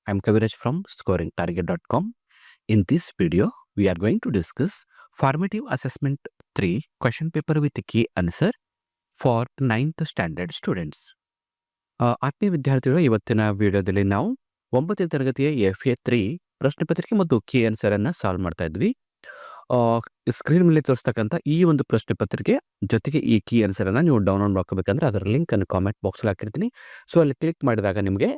I'm Kaviraj from scoringtarget.com. In this video, we are going to discuss Formative Assessment 3 question paper with key answer for 9th standard students. ಆತ್ಮೀಯ ವಿದ್ಯಾರ್ಥಿಗಳು, ಇವತ್ತಿನ ವಿಡಿಯೋದಲ್ಲಿ ನಾವು 9ನೇ ತರಗತಿಯ FA3 ಪ್ರಶ್ನೆ ಪತ್ರಿಕೆ ಮತ್ತು ಕೀ ಆನ್ಸರ್ ಅನ್ನ ಸಾಲ್ವ್ ಮಾಡ್ತಾ ಇದ್ವಿ. ಸ್ಕ್ರೀನ್ ಮೇಲೆ ತೋರಿಸ್ತಕ್ಕಂಥ ಈ ಒಂದು ಪ್ರಶ್ನೆ ಪತ್ರಿಕೆ ಜೊತೆಗೆ ಈ ಕೀ ಆನ್ಸರ್ ಅನ್ನ ನೀವು ಡೌನ್ಲೋಡ್ ಮಾಡ್ಕೋಬೇಕಂದ್ರೆ ಅದರ ಲಿಂಕ್ ಅನ್ನು ಕಾಮೆಂಟ್ ಬಾಕ್ಸ್ ಅಲ್ಲಿ ಹಾಕಿರ್ತೀನಿ. ಸೊ ಅಲ್ಲಿ ಕ್ಲಿಕ್ ಮಾಡಿದಾಗ ನಿಮಗೆ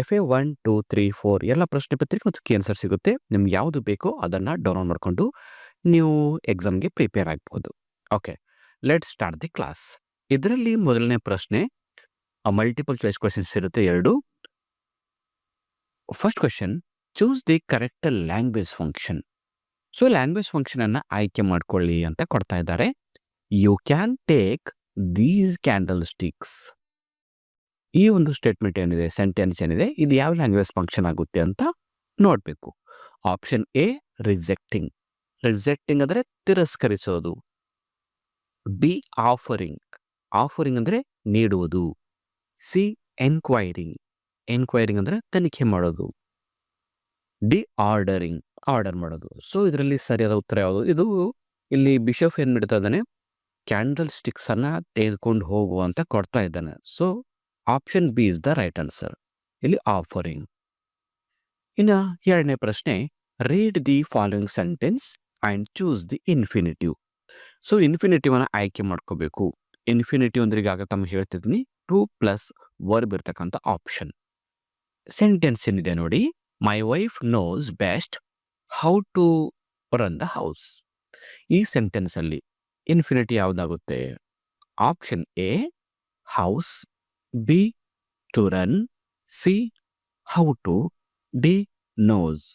FA 1, 2, 3, 4 ಎಲ್ಲ ಪ್ರಶ್ನೆ ಪತ್ರಿಕೆ ಮತ್ತು ಕೀ ಆನ್ಸರ್ ಸಿಗುತ್ತೆ. ನಿಮ್ಗೆ ಯಾವುದು ಬೇಕೋ ಅದನ್ನ ಡೌನ್ಲೋಡ್ ಮಾಡ್ಕೊಂಡು ನೀವು ಎಕ್ಸಾಮ್ಗೆ ಪ್ರಿಪೇರ್ ಆಗ್ಬೋದು. Okay, let start the class. ಇದರಲ್ಲಿ ಮೊದಲನೇ ಪ್ರಶ್ನೆ ಮಲ್ಟಿಪಲ್ ಚಾಯ್ಸ್ ಕ್ವೆಶನ್ಸ್ ಇರುತ್ತೆ, 2. First question, choose the correct language function. So language function ಅನ್ನ ಆಯ್ಕೆ ಮಾಡ್ಕೊಳ್ಳಿ ಅಂತ ಕೊಡ್ತಾ ಇದ್ದಾರೆ. You can take these candle sticks. ಈ ಒಂದು ಸ್ಟೇಟ್ಮೆಂಟ್ ಏನಿದೆ, ಸೆಂಟೆನ್ಸ್ ಏನಿದೆ, ಇದು ಯಾವ ಲ್ಯಾಂಗ್ವೇಜ್ ಫಂಕ್ಷನ್ ಆಗುತ್ತೆ ಅಂತ ನೋಡಬೇಕು. Option A rejecting. ರಿಜೆಕ್ಟಿಂಗ್ ಅಂದರೆ ತಿರಸ್ಕರಿಸೋದು. B offering. ಆಫರಿಂಗ್ ಅಂದರೆ ನೀಡುವುದು. C enquiring. ಎನ್ಕ್ವೈರಿಂಗ್ ಅಂದರೆ ತನಿಖೆ ಮಾಡೋದು. D ordering. ಆರ್ಡರ್ ಮಾಡೋದು. ಸೊ ಇದರಲ್ಲಿ ಸರಿಯಾದ ಉತ್ತರ ಯಾವುದು? ಇದು ಇಲ್ಲಿ ಬಿಷಪ್ ಏನ್ ಮಾಡ್ತಾ ಇದ್ದಾನೆ, ಕ್ಯಾಂಡಲ್ ಸ್ಟಿಕ್ಸ್ ಅನ್ನ ತೆಗೆದುಕೊಂಡು ಹೋಗು ಅಂತ ಕೊಡ್ತಾ ಇದ್ದಾನೆ. So option B is the right answer. ಇಲ್ಲಿ ಆಫರಿಂಗ್. ಇನ್ನು ಎರಡನೇ ಪ್ರಶ್ನೆ, read the following sentence and choose the infinitive. So infinitive ಅನ್ನ ಆಯ್ಕೆ ಮಾಡ್ಕೋಬೇಕು. ಇನ್ಫಿನಿಟಿವ್ ಅಂದ್ರೆ ಈಗಾಗ ತಮ್ಗೆ ಹೇಳ್ತಿದ್ದೀನಿ, 2+ ವರ್ಬ್ ಇರ್ತಕ್ಕಂಥ ಆಪ್ಷನ್. ಸೆಂಟೆನ್ಸ್ ಏನಿದೆ ನೋಡಿ, my wife knows best how to run the house. ಈ ಸೆಂಟೆನ್ಸ್ ಅಲ್ಲಿ ಇನ್ಫಿನಿಟಿ ಯಾವ್ದಾಗುತ್ತೆ? Option A house, B to run, C how to, D knows.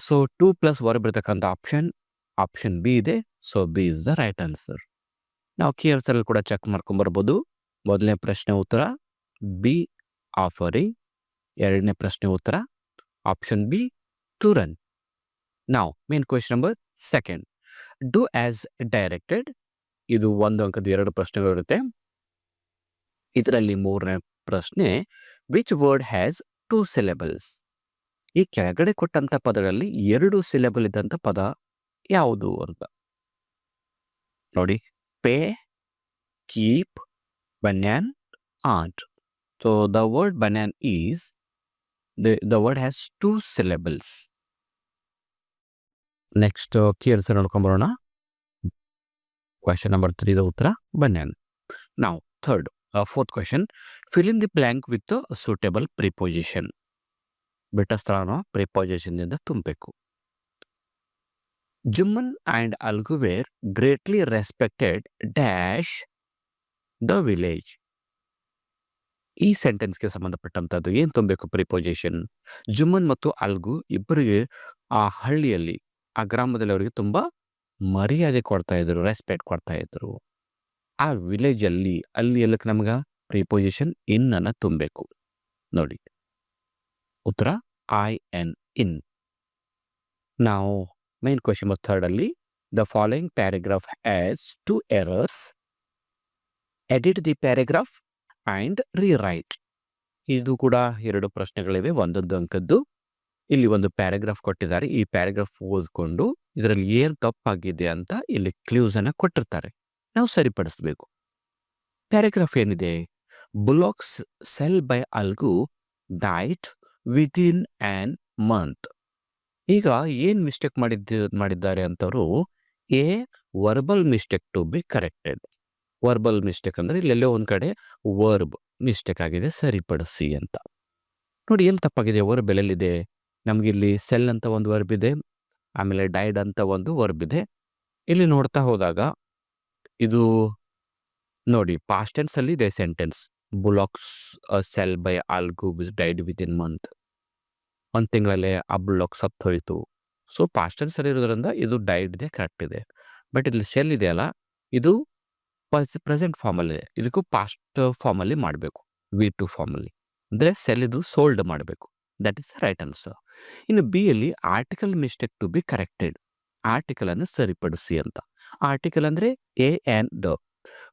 So 2+ verb ಇರ್ತಕ್ಕಂಥ ಆಪ್ಷನ್ ಬಿ ಇದೆ. So B is the right answer. ನಾವು key answer ಅಲ್ಲಿ ಕೂಡ check ಮಾಡ್ಕೊಂಡ್ ಬರ್ಬೋದು. ಮೊದಲನೇ ಪ್ರಶ್ನೆ ಉತ್ತರ ಬಿ ಆಫರಿಂಗ್. ಎರಡನೇ ಪ್ರಶ್ನೆ ಉತ್ತರ ಆಪ್ಷನ್ ಬಿ ಟು ರನ್. ನಾವು main question number 2, do as directed. ಇದು 1 ಅಂಕದ 2 ಪ್ರಶ್ನೆಗಳು ಇರುತ್ತೆ. ಇದರಲ್ಲಿ ಮೂರನೇ ಪ್ರಶ್ನೆ, ವಿಚ್ ವರ್ಡ್ ಹ್ಯಾಸ್ 2 syllables. ಈ ಕೆಳಗಡೆ ಕೊಟ್ಟಂತ ಪದಗಳಲ್ಲಿ 2 ಸಿಲೆಬಲ್ ಇದ್ದಂತ ಪದ ಯಾವುದು ಅಂತ ನೋಡಿ. Pay, keep, banyan, ant. So the word banyan is the word has 2 syllables. Next key answer ನೋಡ್ಕೊಂಬರೋಣ. ಕ್ವೆಶನ್ ನಂಬರ್ 3 ದ ಉತ್ತರ ಬನ್ಯಾನ್. ನಾವು fourth question, fill in the blank with suitable preposition. ಬಿಟ್ಟ ಸ್ಥಳನ ಪ್ರಿಪೋಸಿಷನ್ ಇಂದ ತುಂಬಬೇಕು. Jumman and Algu were greatly respected dash the village. ಈ ಸೆಂಟೆನ್ಸ್ಗೆ ಸಂಬಂಧಪಟ್ಟಂತದ್ದು ಏನ್ ತುಂಬಬೇಕು ಪ್ರಿಪೋಸಿಷನ್? ಜುಮ್ಮನ್ ಮತ್ತು ಅಲ್ಗು ಇಬ್ಬರಿಗೆ ಆ ಹಳ್ಳಿಯಲ್ಲಿ, ಆ ಗ್ರಾಮದಲ್ಲಿ ಅವರಿಗೆ ತುಂಬಾ ಮರ್ಯಾದೆ ಕೊಡ್ತಾ ಇದ್ರು, ರೆಸ್ಪೆಕ್ಟ್ ಕೊಡ್ತಾ ಇದ್ರು. ಆ ವಿಲೇಜ್ ಅಲ್ಲಿ ಎಲ್ಲಕ್ಕೆ ನಮ್ಗ ಪ್ರಿಪೋಸಿಷನ್ ಇನ್ ಅನ್ನ ತುಂಬಬೇಕು. ನೋಡಿ ಉತ್ತರ IN, ಇನ್. ನಾವು ಮೈನ್ ಕ್ವೆಶ್ಚನ್ ನಂಬರ್ 3 ಅಲ್ಲಿ, the following paragraph has 2 errors. Edit the paragraph and rewrite. ಇದು ಕೂಡ 2 ಪ್ರಶ್ನೆಗಳಿವೆ, 1 ಅಂಕದ್ದು. ಇಲ್ಲಿ ಒಂದು ಪ್ಯಾರಾಗ್ರಾಫ್ ಕೊಟ್ಟಿದ್ದಾರೆ. ಈ ಪ್ಯಾರಾಗ್ರಾಫ್ ಓದ್ಕೊಂಡು ಇದರಲ್ಲಿ ಏನ್ ತಪ್ಪಾಗಿದೆ ಅಂತ ಇಲ್ಲಿ ಕ್ಲೂಸ್ ಅನ್ನ ಕೊಟ್ಟಿರ್ತಾರೆ, ನಾವು ಸರಿಪಡಿಸಬೇಕು. ಪ್ಯಾರಾಗ್ರಾಫ್ ಏನಿದೆ, bullocks sell by Algu died within an month. ಈಗ ಏನ್ ಮಿಸ್ಟೇಕ್ ಮಾಡಿದ್ದಾರೆ ಅಂತವರು, a verbal mistake to be corrected. Verbal mistake ಅಂದ್ರೆ ಇಲ್ಲೆಲ್ಲೋ ಒಂದ್ ಕಡೆ ವರ್ಬ್ ಮಿಸ್ಟೇಕ್ ಆಗಿದೆ, ಸರಿಪಡಿಸಿ ಅಂತ. ನೋಡಿ ಎಲ್ಲಿ ತಪ್ಪಾಗಿದೆ, ವರ್ಬ್ ಎಲ್ಲೆಲ್ಲಿದೆ? ನಮ್ಗೆ ಇಲ್ಲಿ ಸೆಲ್ ಅಂತ ಒಂದು ವರ್ಬ್ ಇದೆ, ಆಮೇಲೆ ಡೈಡ್ ಅಂತ ಒಂದು ವರ್ಬ್ ಇದೆ. ಇಲ್ಲಿ ನೋಡ್ತಾ ಹೋದಾಗ ಇದು ನೋಡಿ ಪಾಸ್ಟ್ ಟೆನ್ಸ್ ಅಲ್ಲಿ ಇದೆ sentence, bullocks sell by Algu died with in month. 1 ತಿಂಗಳಲ್ಲೇ ಆ ಬುಲಾಕ್ ಸತ್ತು ಹೋಯಿತು. ಸೊ ಪಾಸ್ಟ್ ಟೆನ್ಸ್ ಅಲ್ಲಿ ಇರೋದ್ರಿಂದ ಇದು ಡೈಡ್ ಇದೆ, ಕರೆಕ್ಟ್ ಇದೆ. ಬಟ್ ಇಲ್ಲಿ ಸೆಲ್ ಇದೆಯಲ್ಲ, ಇದು ಪ್ರೆಸೆಂಟ್ ಫಾರ್ಮ್ ಅಲ್ಲಿ ಇದೆ. ಇದಕ್ಕೂ ಪಾಸ್ಟ್ ಫಾರ್ಮ್ ಅಲ್ಲಿ ಮಾಡಬೇಕು, V2 ಫಾರ್ಮ್ ಅಲ್ಲಿ. ಅಂದ್ರೆ ಸೆಲ್ ಇದು ಸೋಲ್ಡ್ ಮಾಡಬೇಕು. That is right answer. ಇನ್ನು ಬಿ ಅಲ್ಲಿ article mistake to be corrected. Article ಅನ್ನು ಸರಿಪಡಿಸಿ ಅಂತ. ಆರ್ಟಿಕಲ್ ಅಂದ್ರೆ ಎ ಆ್ಯಂಡ್ ದ.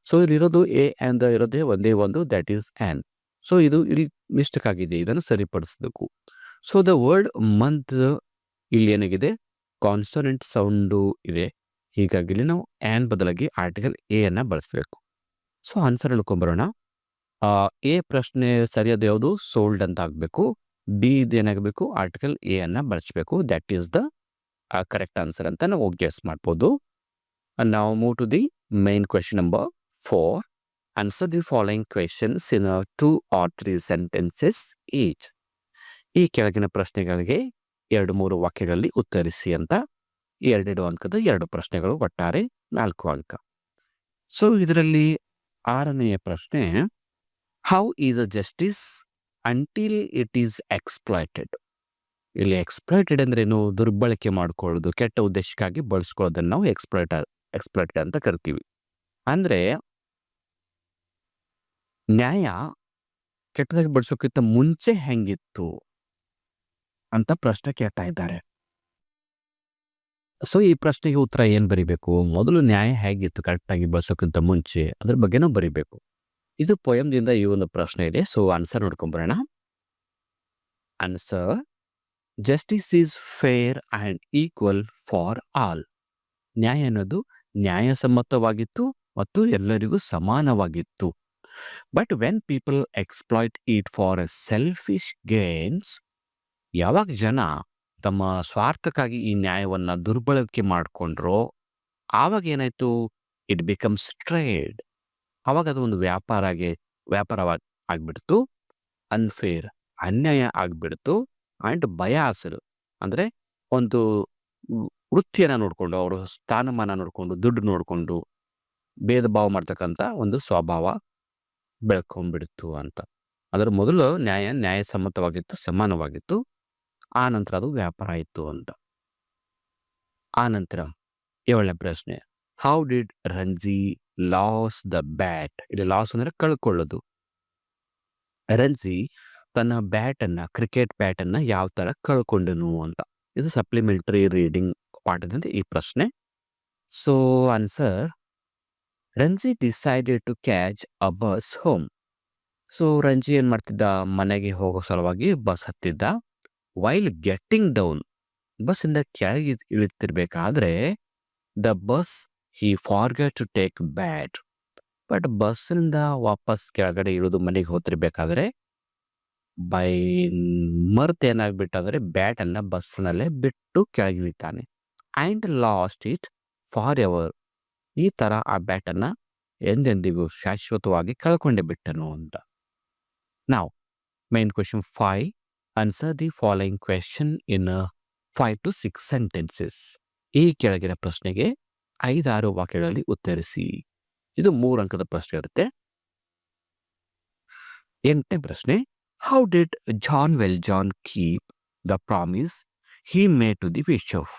ಸೊ ಇಲ್ಲಿರೋದು ಎ ಆ್ಯಂಡ್ ದ ಇರೋದೇ ಒಂದೇ ಒಂದು, ದಟ್ ಈಸ್ ಆ್ಯನ್. ಸೊ ಇದು ಇಲ್ಲಿ ಮಿಸ್ಟೇಕ್ ಆಗಿದೆ, ಇದನ್ನು ಸರಿಪಡಿಸಬೇಕು. ಸೊ ದ ವರ್ಡ್ ಮಂತ್ ಇಲ್ಲಿ ಏನಾಗಿದೆ ಕಾನ್ಸನೆಂಟ್ ಸೌಂಡು ಇದೆ. ಹೀಗಾಗಿ ಇಲ್ಲಿ ನಾವು ಆ್ಯನ್ ಬದಲಾಗಿ ಆರ್ಟಿಕಲ್ ಎ ಅನ್ನ ಬಳಸಬೇಕು. So answer ಹೇಳ್ಕೊಂಬರೋಣ. ಎ ಪ್ರಶ್ನೆ ಸರಿಯಾದ ಯಾವುದು ಸೋಲ್ಡ್ ಅಂತ ಆಗಬೇಕು. ಡಿ ಇದೇನಾಗಬೇಕು ಆರ್ಟಿಕಲ್ ಎ ಅನ್ನ ಬಳಸಬೇಕು. That is the correct answer ಅಂತ ನಾವು ಗೆಸ್ ಮಾಡ್ಬೋದು. ನಾವು move to the main question number 4. Answer the following questions in 2 or 3 sentences each. ಈ ಕೆಳಗಿನ ಪ್ರಶ್ನೆಗಳಿಗೆ 2-3 ವಾಕ್ಯಗಳಲ್ಲಿ ಉತ್ತರಿಸಿ ಅಂತ 2 ಅಂಕದ 2 ಪ್ರಶ್ನೆಗಳು, ಒಟ್ಟಾರೆ 4 ಅಂಕ. ಸೊ ಇದರಲ್ಲಿ 6ನೆಯ ಪ್ರಶ್ನೆ, how is a justice until it is exploited. ಇಲ್ಲಿ ಎಕ್ಸ್ಪ್ಲಾಯ್ಟೆಡ್ ಅಂದ್ರೇನು? ದುರ್ಬಳಕೆ ಮಾಡ್ಕೊಳ್ಳೋದು, ಕೆಟ್ಟ ಉದ್ದೇಶಕ್ಕಾಗಿ ಬಳಸ್ಕೊಳ್ಳೋದನ್ನು ನಾವು ಎಕ್ಸ್ಪ್ಲಾಯ್ಟೆಡ್ ಅಂತ ಕರಿತೀವಿ. ಅಂದ್ರೆ ನ್ಯಾಯ ಕೆಟ್ಟದಾಗಿ ಬಳಸೋಕ್ಕಿಂತ ಮುಂಚೆ ಹೆಂಗಿತ್ತು ಅಂತ ಪ್ರಶ್ನೆ ಕೇಳ್ತಾ ಇದ್ದಾರೆ. ಸೊ ಈ ಪ್ರಶ್ನೆಗೆ ಉತ್ತರ ಏನ್ ಬರಿಬೇಕು? ಮೊದಲು ನ್ಯಾಯ ಹೇಗಿತ್ತು ಕರೆಕ್ಟಾಗಿ ಬಳಸೋಕ್ಕಿಂತ ಮುಂಚೆ, ಅದ್ರ ಬಗ್ಗೆನೂ ಬರಿಬೇಕು. ಇದು ಪೊಯಮ್ದಿಂದ ಈ ಒಂದು ಪ್ರಶ್ನೆ ಇದೆ. ಸೊ ಆನ್ಸರ್ ನೋಡ್ಕೊಂಬರೋಣ. Answer, justice is fair and equal for all. ನ್ಯಾಯ ಅನ್ನೋದು ನ್ಯಾಯಸಮ್ಮತವಾಗಿತ್ತು ಮತ್ತು ಎಲ್ಲರಿಗೂ ಸಮಾನವಾಗಿತ್ತು. But when people exploit it for a selfish gains, ಯಾವಾಗ ಜನ ತಮ್ಮ ಸ್ವಾರ್ಥಕ್ಕಾಗಿ ಈ ನ್ಯಾಯವನ್ನ ದುರ್ಬಳಕೆ ಮಾಡಿಕೊಂಡ್ರೋ ಆವಾಗ ಏನಾಯ್ತು? It becomes trade. ಆವಾಗ ಅದು ಒಂದು ವ್ಯಾಪಾರವಾಗಿ ಆಗ್ಬಿಡ್ತು. ಅನ್ಫೇರ್, ಅನ್ಯಾಯ ಆಗ್ಬಿಡ್ತು. ಆ್ಯಂಡ್ ಬಯಾಸ್ಡ್ ಅಂದರೆ ಒಂದು ವೃತ್ತಿಯನ್ನ ನೋಡಿಕೊಂಡು, ಅವರು ಸ್ಥಾನಮಾನ ನೋಡಿಕೊಂಡು, ದುಡ್ಡು ನೋಡಿಕೊಂಡು ಭೇದ ಭಾವ ಮಾಡ್ತಕ್ಕಂಥ ಒಂದು ಸ್ವಭಾವ ಬೆಳ್ಕೊಂಡ್ಬಿಡ್ತು ಅಂತ. ಅದರ ಮೊದಲು ನ್ಯಾಯಸಮ್ಮತವಾಗಿತ್ತು, ಸಮಾನವಾಗಿತ್ತು. ಆ ನಂತರ ಅದು ವ್ಯಾಪಾರ ಆಯಿತು ಅಂತ. ಆ ನಂತರ 7ನೇ ಪ್ರಶ್ನೆ, how did Ranji loss the bat. ಇಲ್ಲಿ ಲಾಸ್ ಅಂದರೆ ಕಳ್ಕೊಳ್ಳೋದು. ರಂಜಿ ತನ್ನ ಕ್ರಿಕೆಟ್ ಬ್ಯಾಟನ್ನು ಯಾವ ಥರ ಕಳ್ಕೊಂಡನು ಅಂತ. ಇದು ಸಪ್ಲಿಮೆಂಟರಿ ರೀಡಿಂಗ್ ಪಾರ್ಟಿನಲ್ಲಿ ಈ ಪ್ರಶ್ನೆ. So answer, Ranji decided to catch a bus home. So Ranji ಏನು ಮಾಡ್ತಿದ್ದ? ಮನೆಗೆ ಹೋಗೋ ಸಲುವಾಗಿ ಬಸ್ ಹತ್ತಿದ್ದ. ವೈಲ್ ಗೆಟ್ಟಿಂಗ್ ಡೌನ್, ಬಸ್ಸಿಂದ ಕೆಳಗೆ ಇಳಿತಿರ್ಬೇಕಾದ್ರೆ, the bus he forget to take bat. But ಬಸ್ಸಿಂದ ವಾಪಸ್ ಕೆಳಗಡೆ ಇಳಿದು ಮನೆಗೆ ಹೋಗ್ತಿರ್ಬೇಕಾದ್ರೆ ಬೈ ಮರ್ತ್ ಏನಾಗ್ಬಿಟ್ಟಂದ್ರೆ ಬ್ಯಾಟನ್ನು ಬಸ್ನಲ್ಲೇ ಬಿಟ್ಟು ಕೆಳಗಿಳಿತಾನೆ. And lost it forever. ಈ ಥರ ಆ ಬ್ಯಾಟನ್ನು ಎಂದೆಂದಿಗೂ ಶಾಶ್ವತವಾಗಿ ಕಳ್ಕೊಂಡೇ ಬಿಟ್ಟನು ಅಂತ. ನಾವು main question 5. Answer the following question in 5 to 6 sentences. ಈ ಕೆಳಗಿನ ಪ್ರಶ್ನೆಗೆ 5-6 ವಾಕ್ಯಗಳಲ್ಲಿ ಉತ್ತರಿಸಿ. ಇದು 3 ಅಂಕದ ಪ್ರಶ್ನೆ ಇರುತ್ತೆ. 8ನೇ ಪ್ರಶ್ನೆ, how did Jean Valjean keep the promise he made to the bishop.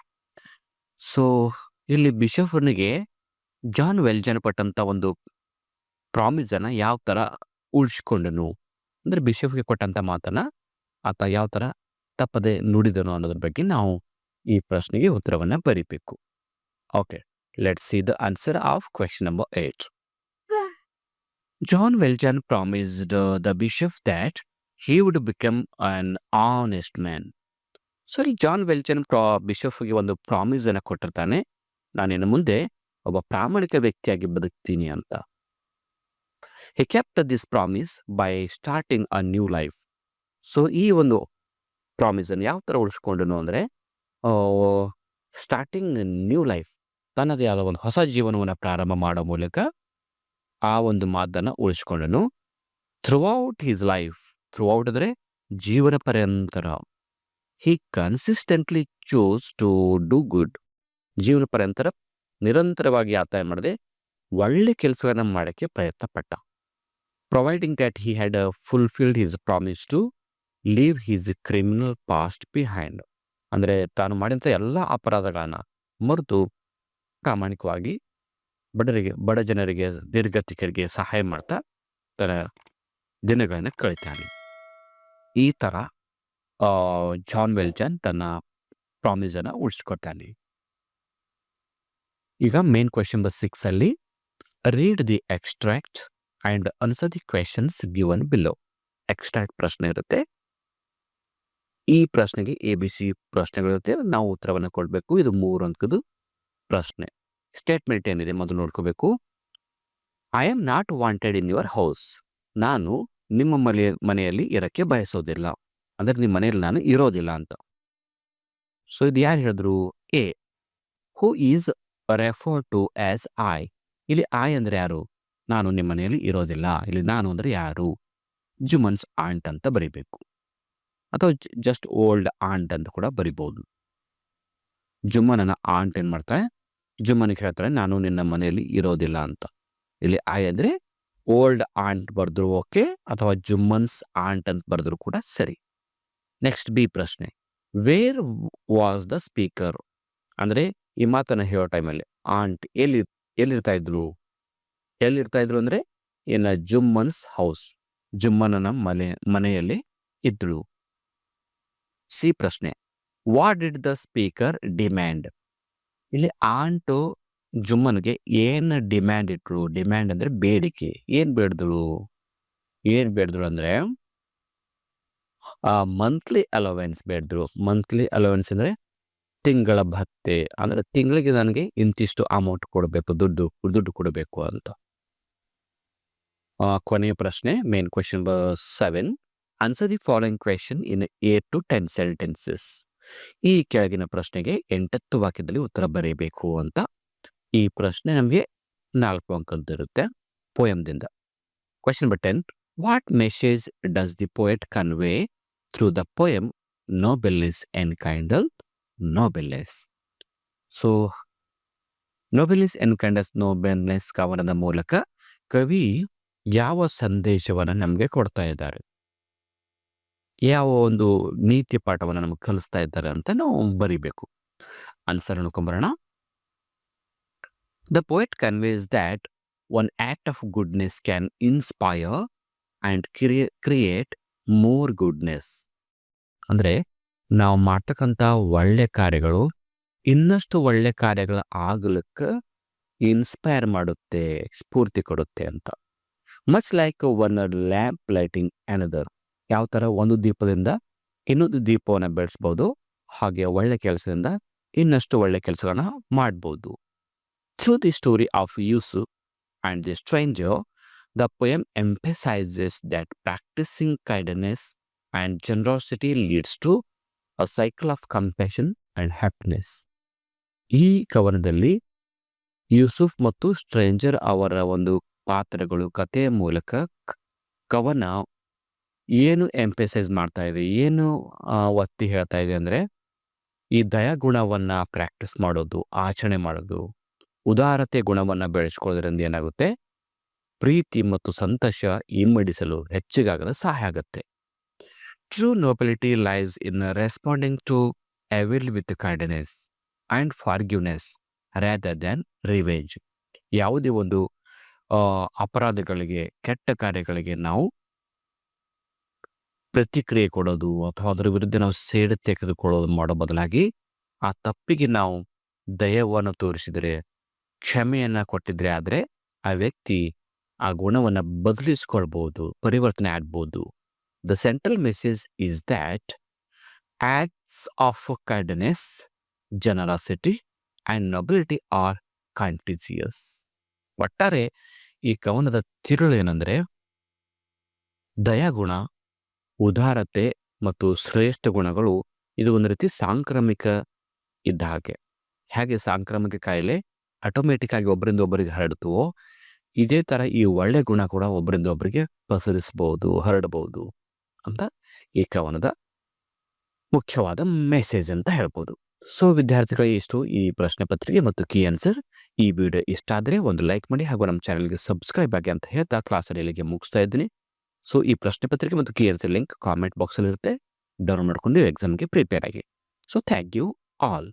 So ಇಲ್ಲಿ ಬಿಷಪ್ನಿಗೆ ಜಾನ್ ವೆಲ್ಜಾನ್ ಕೊಟ್ಟಂತ ಒಂದು ಪ್ರಾಮಿಸನ್ನು ಯಾವ ಥರ ಉಳಿಸ್ಕೊಂಡನು, ಅಂದರೆ ಬಿಷಪ್ಗೆ ಕೊಟ್ಟಂತ ಮಾತನ್ನ ಆತ ಯಾವ ಥರ ತಪ್ಪದೆ ನುಡಿದನು ಅನ್ನೋದ್ರ ಬಗ್ಗೆ ನಾವು ಈ ಪ್ರಶ್ನೆಗೆ ಉತ್ತರವನ್ನು ಬರೀಬೇಕು. Okay, let's see the answer of question number 8. Jean Valjean promised the bishop that he would become an honest man. ಸರಿ, ಜಾನ್ ವೆಲ್ಜನ್ ಬಿಷಪ್ಗೆ ಒಂದು ಪ್ರಾಮಿಸ್ ಅನ್ನು ಕೊಟ್ಟಿರ್ತಾನೆ, ನಾನಿನ್ನು ಮುಂದೆ ಒಬ್ಬ ಪ್ರಾಮಾಣಿಕ ವ್ಯಕ್ತಿಯಾಗಿ ಬದುಕ್ತೀನಿ ಅಂತ. he kept this promise by starting a new life. So ಈ ಒಂದು ಪ್ರಾಮಿಸನ್ನು ಯಾವ ಥರ ಉಳಿಸ್ಕೊಂಡನು ಅಂದರೆ, ಸ್ಟಾರ್ಟಿಂಗ್ ನ್ಯೂ ಲೈಫ್, ತನ್ನದೇ ಆದ ಒಂದು ಹೊಸ ಜೀವನವನ್ನು ಪ್ರಾರಂಭ ಮಾಡೋ ಮೂಲಕ ಆ ಒಂದು ಮಾತನ್ನು ಉಳಿಸ್ಕೊಂಡನು. ಥ್ರೂಔಟ್ ಹಿಸ್ ಲೈಫ್, ಥ್ರೂಔಟ್ ಅಂದರೆ ಜೀವನ ಪರ್ಯಂತರ, he consistently choose to do good. ಜೀವನ ಪರ್ಯಂತರ ನಿರಂತರವಾಗಿ ಆತ ಏನು ಮಾಡಿದೆ, ಒಳ್ಳೆ ಕೆಲಸವನ್ನು ಮಾಡೋಕ್ಕೆ ಪ್ರಯತ್ನ ಪಟ್ಟ. Providing that he had fulfilled his promise to leave his criminal past behind. ಅಂದರೆ ತಾನು ಮಾಡಿದಂಥ ಎಲ್ಲ ಅಪರಾಧಗಳನ್ನು ಮರೆತು ಪ್ರಾಮಾಣಿಕವಾಗಿ ಬಡ ಜನರಿಗೆ, ನಿರ್ಗತಿಕರಿಗೆ ಸಹಾಯ ಮಾಡ್ತಾ ತನ್ನ ದಿನಗಳನ್ನು ಕಳೀತಾನೆ. ಈ ಥರ ಜಾನ್ ವೆಲ್ಜನ್ ತನ್ನ ಪ್ರಾಮಿಸನ್ನು ಉಳಿಸ್ಕೊತಾನೆ. ಈಗ ಮೇನ್ ಕ್ವೆಶನ್ ನಂಬರ್ 6 ಅಲ್ಲಿ read the extract and answer the questions given below. Extract ಪ್ರಶ್ನೆ ಇರುತ್ತೆ, ಈ ಪ್ರಶ್ನೆಗೆ ABC ಪ್ರಶ್ನೆಗಳಿರುತ್ತೆ. ನಾವು ಉತ್ತರವನ್ನು ಕೊಡಬೇಕು. ಇದು 3 ಅಂಕದ್ದು ಪ್ರಶ್ನೆ. ಸ್ಟೇಟ್ಮೆಂಟ್ ಏನಿದೆ ಮೊದಲು ನೋಡ್ಕೋಬೇಕು. I am not wanted in your house. ನಾನು ನಿಮ್ಮ ಮನೆಯಲ್ಲಿ ಇರಕ್ಕೆ ಬಯಸೋದಿಲ್ಲ. ಅಂದ್ರೆ ನಿಮ್ಮ ಮನೆಯಲ್ಲಿ ನಾನು ಇರೋದಿಲ್ಲ ಅಂತ. ಸೊ ಇದು ಯಾರು ಹೇಳಿದ್ರು? A. Who is refer to as I. ಇಲ್ಲಿ ಐ ಅಂದ್ರೆ ಯಾರು? ನಾನು ನಿಮ್ಮ ಮನೆಯಲ್ಲಿ ಇರೋದಿಲ್ಲ. ಇಲ್ಲಿ ನಾನು ಅಂದ್ರೆ ಯಾರು? ಜುಮನ್ಸ್ ಆಂಟ್ ಅಂತ ಬರಿಬೇಕು, ಅಥವಾ ಜಸ್ಟ್ ಓಲ್ಡ್ ಆಂಟ್ ಅಂತ ಕೂಡ ಬರಿಬಹುದು. ಜುಮ್ಮನನ ಆಂಟ್ ಏನ್ ಮಾಡ್ತಾಳೆ? ಜುಮ್ಮನಿಗೆ ಹೇಳ್ತಾಳೆ ನಾನು ನಿನ್ನ ಮನೆಯಲ್ಲಿ ಇರೋದಿಲ್ಲ ಅಂತ. ಇಲ್ಲಿ ಐ ಅಂದ್ರೆ ಓಲ್ಡ್ ಆಂಟ್ ಬರೆದ್ರು ಓಕೆ, ಅಥವಾ ಜುಮ್ಮನ್ಸ್ ಆಂಟ್ ಅಂತ ಬರೆದ್ರು ಕೂಡ ಸರಿ. ನೆಕ್ಸ್ಟ್ ಬಿ ಪ್ರಶ್ನೆ. Where was the speaker? ಅಂದ್ರೆ ಈ ಮಾತನ್ನ ಹೇಳೋ ಟೈಮಲ್ಲಿ ಆಂಟ್ ಎಲ್ಲಿರ್ತಾ ಇದ್ರು? ಎಲ್ಲಿರ್ತಾ ಇದ್ರು ಅಂದ್ರೆ ಇನ್ ಜುಮ್ಮನ್ಸ್ ಹೌಸ್. ಜುಮ್ಮನನ ಮನೆಯಲ್ಲಿ ಇದ್ಳು. ಸಿ ಪ್ರಶ್ನೆ. What did the speaker demand? ಇಲ್ಲಿ ಆಂಟು ಜುಮ್ಮನ್ಗೆ ಏನ್ ಡಿಮ್ಯಾಂಡ್ ಇಟ್ರು? ಡಿಮ್ಯಾಂಡ್ ಅಂದ್ರೆ ಬೇಡಿಕೆ. ಏನ್ ಬೇಡಿದಳು ಅಂದ್ರೆ ಮಂತ್ಲಿ ಅಲೋವೆನ್ಸ್ ಬೇಡಿದ್ರು. ಮಂತ್ಲಿ ಅಲೋವೆನ್ಸ್ ಅಂದ್ರೆ ತಿಂಗಳ ಭತ್ಯೆ. ಅಂದ್ರೆ ತಿಂಗಳಿಗೆ ನನಗೆ ಇಂತಿಷ್ಟು ಅಮೌಂಟ್ ಕೊಡಬೇಕು, ದುಡ್ಡು ಕೊಡಬೇಕು ಅಂತ. ಕೊನೆಯ ಪ್ರಶ್ನೆ, main question number 7. Answer the following question in 8 to 10 sentences. ಈ ಕೆಳಗಿನ ಪ್ರಶ್ನೆಗೆ 8 ವಾಕ್ಯದಲ್ಲಿ ಉತ್ತರ ಬರೆಯಬೇಕು ಅಂತ. ಈ ಪ್ರಶ್ನೆ ನಮಗೆ 4 ಅಂಕದ್ದಿರುತ್ತೆ ಪೋಯಮ್ದಿಂದ. Question number 10. What message does the poet convey through the poem nobleness enkindle nobleness? So nobleness enkindle nobleness ಕವನದ ಮೂಲಕ ಕವಿ ಯಾವ ಸಂದೇಶವನ್ನು ನಮಗೆ ಕೊಡ್ತಾ ಇದ್ದಾರೆ, ಯಾವ ಒಂದು ನೀತಿ ಪಾಠವನ್ನು ನಮಗೆ ಕಲಿಸ್ತಾ ಇದ್ದಾರೆ ಅಂತ ನಾವು ಬರಿಬೇಕು. ಆನ್ಸರ್ ನೋಡ್ಕೊಂಬರೋಣ. The poet conveys that one act of goodness can inspire and create more goodness. ಅಂದರೆ ನಾವು ಮಾಡ್ತಕ್ಕಂಥ ಒಳ್ಳೆ ಕಾರ್ಯಗಳು ಇನ್ನಷ್ಟು ಒಳ್ಳೆ ಕಾರ್ಯಗಳ ಆಗಲಿಕ್ಕೆ ಇನ್ಸ್ಪೈರ್ ಮಾಡುತ್ತೆ, ಸ್ಫೂರ್ತಿ ಕೊಡುತ್ತೆ ಅಂತ. Much like one lamp lighting another. ಯಾವ ಥರ ಒಂದು ದೀಪದಿಂದ ಇನ್ನೊಂದು ದೀಪವನ್ನು ಬೆಳೆಸ್ಬೋದು, ಹಾಗೆ ಒಳ್ಳೆ ಕೆಲಸದಿಂದ ಇನ್ನಷ್ಟು ಒಳ್ಳೆ ಕೆಲಸಗಳನ್ನ ಮಾಡ್ಬೋದು. Through the story of Yusuf and the stranger, the poem emphasises that practising kindness and generosity leads to a cycle of compassion and happiness. ಈ ಕವನದಲ್ಲಿ ಯೂಸುಫ್ ಮತ್ತು ಸ್ಟ್ರೇಂಜರ್ ಅವರ ಒಂದು ಪಾತ್ರಗಳು ಕಥೆಯ ಮೂಲಕ ಕವನ ಏನು ಎಂಫಸೈಸ್ ಮಾಡ್ತಾ ಇದೆ, ಏನು ಒತ್ತಿ ಹೇಳ್ತಾ ಇದೆ ಅಂದರೆ ಈ ದಯಾಗುಣವನ್ನು ಪ್ರಾಕ್ಟೀಸ್ ಮಾಡೋದು, ಆಚರಣೆ ಮಾಡೋದು, ಉದಾರತೆ ಗುಣವನ್ನು ಬೆಳೆಸ್ಕೊಳ್ಳೋದ್ರಿಂದ ಏನಾಗುತ್ತೆ, ಪ್ರೀತಿ ಮತ್ತು ಸಂತೋಷ ಇಮ್ಮಡಿಸಲು ಹೆಚ್ಚಿಗಾಗಲು ಸಹಾಯ ಆಗುತ್ತೆ. True nobility lies in responding to evil with kindness and forgiveness rather than revenge. ಯಾವುದೇ ಒಂದು ಅಪರಾಧಗಳಿಗೆ, ಕೆಟ್ಟ ಕಾರ್ಯಗಳಿಗೆ ನಾವು ಪ್ರತಿಕ್ರಿಯೆ ಕೊಡೋದು ಅಥವಾ ಅದರ ವಿರುದ್ಧ ನಾವು ಸೇಡು ತೆಗೆದುಕೊಳ್ಳೋದು ಮಾಡೋ ಬದಲಾಗಿ ಆ ತಪ್ಪಿಗೆ ನಾವು ದಯವನ್ನು ತೋರಿಸಿದರೆ, ಕ್ಷಮೆಯನ್ನು ಕೊಟ್ಟಿದ್ರೆ ಆದರೆ ಆ ವ್ಯಕ್ತಿ ಆ ಗುಣವನ್ನು ಬದಲಿಸ್ಕೊಳ್ಬೋದು, ಪರಿವರ್ತನೆ ಆಗ್ಬೋದು. The central message is that acts of kindness, generosity and nobility are contagious. ಒಟ್ಟಾರೆ ಈ ಕವನದ ತಿರುಳು ಏನಂದರೆ ದಯಾಗುಣ, ಉದಾರತೆ ಮತ್ತು ಶ್ರೇಷ್ಠ ಗುಣಗಳು ಇದು ಒಂದು ರೀತಿ ಸಾಂಕ್ರಾಮಿಕ ಇದ್ದ ಹಾಗೆ. ಹೇಗೆ ಸಾಂಕ್ರಾಮಿಕ ಕಾಯಿಲೆ ಆಟೋಮೆಟಿಕ್ ಆಗಿ ಒಬ್ಬರಿಂದ ಒಬ್ಬರಿಗೆ ಹರಡ್ತವೋ, ಇದೇ ಥರ ಈ ಒಳ್ಳೆ ಗುಣ ಕೂಡ ಒಬ್ಬರಿಂದ ಒಬ್ಬರಿಗೆ ಪಸರಿಸ್ಬೋದು, ಹರಡಬಹುದು ಅಂತ ಈ ಕವನದ ಮುಖ್ಯವಾದ ಮೆಸೇಜ್ ಅಂತ ಹೇಳ್ಬೋದು. ಸೊ ವಿದ್ಯಾರ್ಥಿಗಳಿಗೆ ಇಷ್ಟು ಈ ಪ್ರಶ್ನೆ ಪತ್ರಿಕೆ ಮತ್ತು ಕೀ ಆನ್ಸರ್. ಈ ವಿಡಿಯೋ ಇಷ್ಟ ಆದರೆ ಒಂದು ಲೈಕ್ ಮಾಡಿ ಹಾಗೂ ನಮ್ಮ ಚಾನಲ್ಗೆ ಸಬ್ಸ್ಕ್ರೈಬ್ ಆಗಿ ಅಂತ ಹೇಳ್ತಾ ಕ್ಲಾಸಲ್ಲಿ ಇಲ್ಲಿಗೆ ಮುಗಿಸ್ತಾ ಇದ್ದೀನಿ. ಸೊ ಈ ಪ್ರಶ್ನೆ ಪತ್ರಿಕೆ ಮತ್ತು ಕೀ ಆನ್ಸರ್ ಲಿಂಕ್ ಕಾಮೆಂಟ್ ಬಾಕ್ಸಲ್ಲಿ ಇರುತ್ತೆ. ಡೌನ್ಲೋಡ್ ಮಾಡ್ಕೊಂಡು ಎಕ್ಸಾಮ್ಗೆ ಪ್ರಿಪೇರ್ ಆಗಿ. So thank you all.